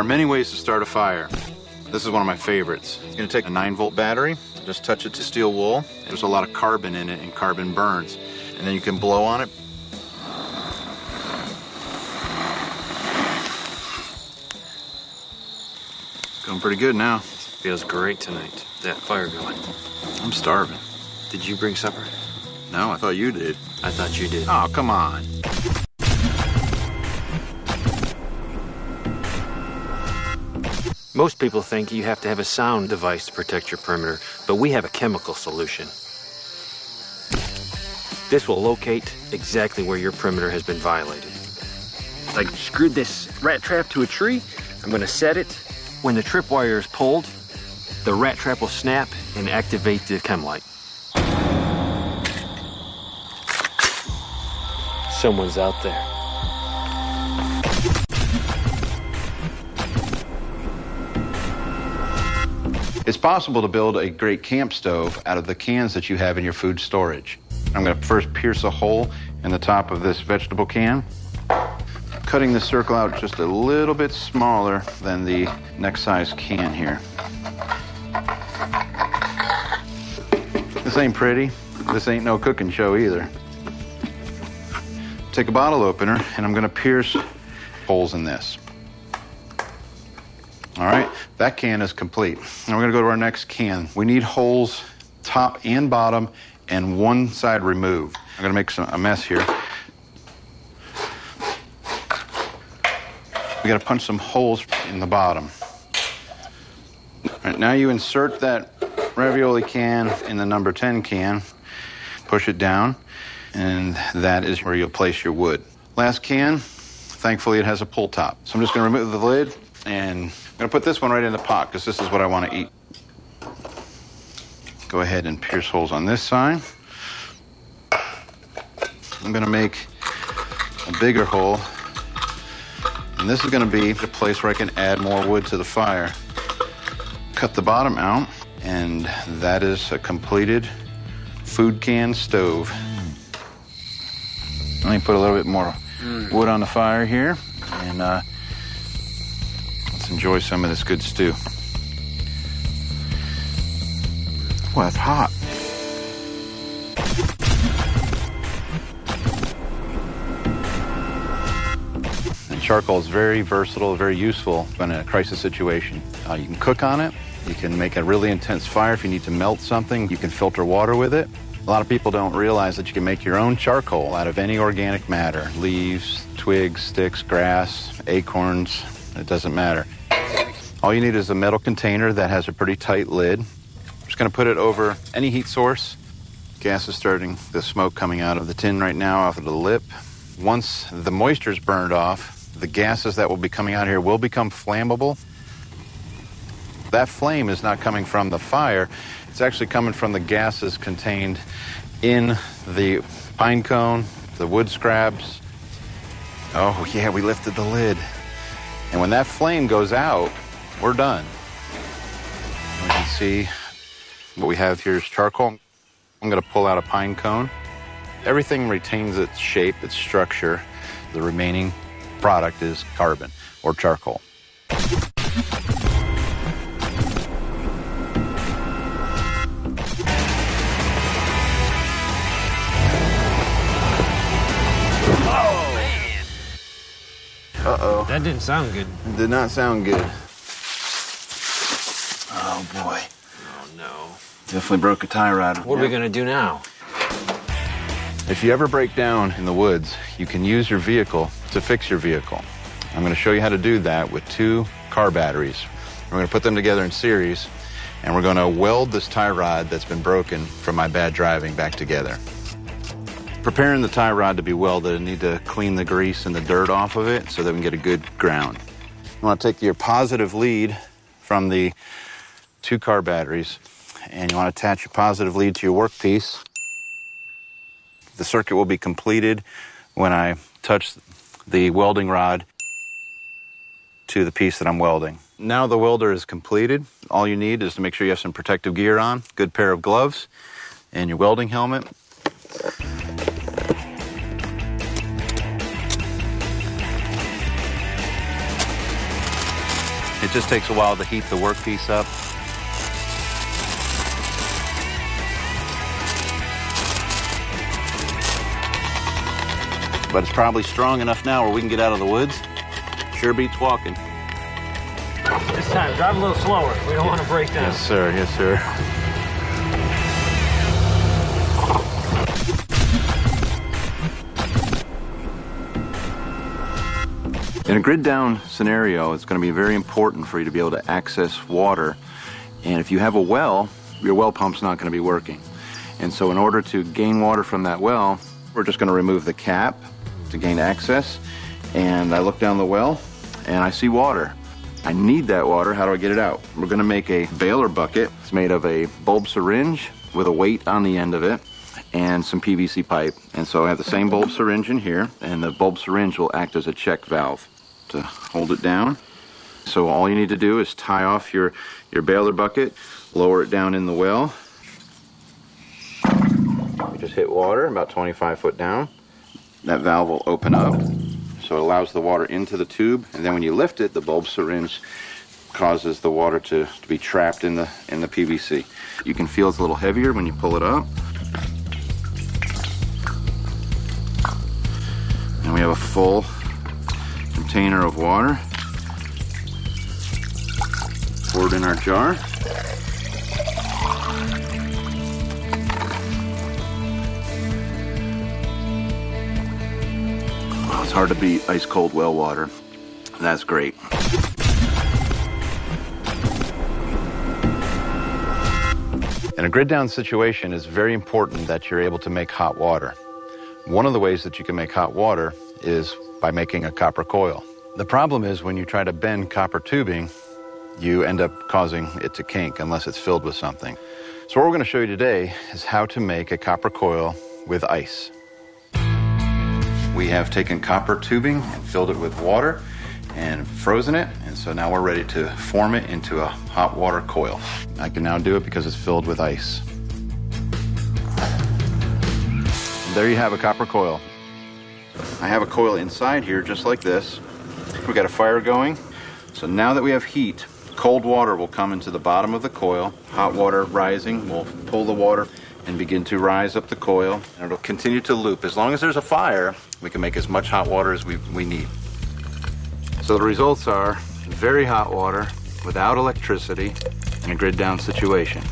There are many ways to start a fire. This is one of my favorites. You're going to take a 9-volt battery, just touch it to steel wool. There's a lot of carbon in it, and carbon burns. And then you can blow on it. Going pretty good now. Feels great tonight. That fire going. I'm starving. Did you bring supper? No, I thought you did. I thought you did. Oh, come on. Most people think you have to have a sound device to protect your perimeter, but we have a chemical solution. This will locate exactly where your perimeter has been violated. I screwed this rat trap to a tree. I'm going to set it. When the tripwire is pulled, the rat trap will snap and activate the chem light. Someone's out there. It's possible to build a great camp stove out of the cans that you have in your food storage. I'm going to first pierce a hole in the top of this vegetable can, cutting the circle out just a little bit smaller than the next size can here. This ain't pretty. This ain't no cooking show either. Take a bottle opener, and I'm going to pierce holes in this. All right, that can is complete. Now we're going to go to our next can. We need holes top and bottom and one side removed. I'm going to make a mess here. We got to punch some holes in the bottom. All right, now you insert that ravioli can in the number 10 can, push it down, and that is where you'll place your wood. Last can, thankfully it has a pull top. So I'm just going to remove the lid, and I'm going to put this one right in the pot because this is what I want to eat. Go ahead and pierce holes on this side. I'm going to make a bigger hole, and this is going to be the place where I can add more wood to the fire. Cut the bottom out, and that is a completed food can stove. Let me put a little bit more wood on the fire here, and let's enjoy some of this good stew. Well, that's hot. And charcoal is very versatile, very useful in a crisis situation. You can cook on it. You can make a really intense fire. If you need to melt something, you can filter water with it. A lot of people don't realize that you can make your own charcoal out of any organic matter. Leaves, twigs, sticks, grass, acorns, it doesn't matter. All you need is a metal container that has a pretty tight lid. I'm just going to put it over any heat source. Gas is starting, the smoke coming out of the tin right now off of the lip. Once the moisture is burned off, the gases that will be coming out here will become flammable. That flame is not coming from the fire. It's actually coming from the gases contained in the pine cone, the wood scraps. Oh, yeah, we lifted the lid. And when that flame goes out, we're done. And we can see what we have here is charcoal. I'm going to pull out a pine cone. Everything retains its shape, its structure. The remaining product is carbon or charcoal. Uh-oh. That didn't sound good. It did not sound good. Oh, boy. Oh, no. Definitely broke a tie rod. What are we going to do now? If you ever break down in the woods, you can use your vehicle to fix your vehicle. I'm going to show you how to do that with 2 car batteries. We're going to put them together in series, and we're going to weld this tie rod that's been broken from my bad driving back together. Preparing the tie rod to be welded, I need to clean the grease and the dirt off of it so that we can get a good ground. You want to take your positive lead from the 2 car batteries, and you want to attach your positive lead to your workpiece. The circuit will be completed when I touch the welding rod to the piece that I'm welding. Now the welder is completed. All you need is to make sure you have some protective gear on, good pair of gloves, and your welding helmet. It just takes a while to heat the workpiece up. But it's probably strong enough now where we can get out of the woods. Sure beats walking. This time, drive a little slower. We don't want to break down. Yes, sir. Yes, sir. In a grid down scenario, it's going to be very important for you to be able to access water. And if you have a well, your well pump's not going to be working. And so in order to gain water from that well, we're just going to remove the cap to gain access. And I look down the well and I see water. I need that water. How do I get it out? We're going to make a baler bucket. It's made of a bulb syringe with a weight on the end of it and some PVC pipe. And so I have the same bulb syringe in here, and the bulb syringe will act as a check valve to hold it down. So all you need to do is tie off your baler bucket, lower it down in the well. You just hit water about 25 foot down. That valve will open up, so it allows the water into the tube, and then when you lift it, the bulb syringe causes the water to be trapped in the PVC. You can feel it's a little heavier when you pull it up. And we have a full container of water. Pour it in our jar. Oh, it's hard to beat ice cold well water. That's great. In a grid down situation, it's very important that you're able to make hot water. One of the ways that you can make hot water is by making a copper coil. The problem is when you try to bend copper tubing, you end up causing it to kink unless it's filled with something. So what we're going to show you today is how to make a copper coil with ice. We have taken copper tubing and filled it with water and frozen it, and so now we're ready to form it into a hot water coil. I can now do it because it's filled with ice. And there you have a copper coil. I have a coil inside here just like this. We've got a fire going. So now that we have heat, cold water will come into the bottom of the coil. Hot water rising will pull the water and begin to rise up the coil, and it'll continue to loop. As long as there's a fire, we can make as much hot water as we need. So the results are very hot water without electricity in a grid down situation.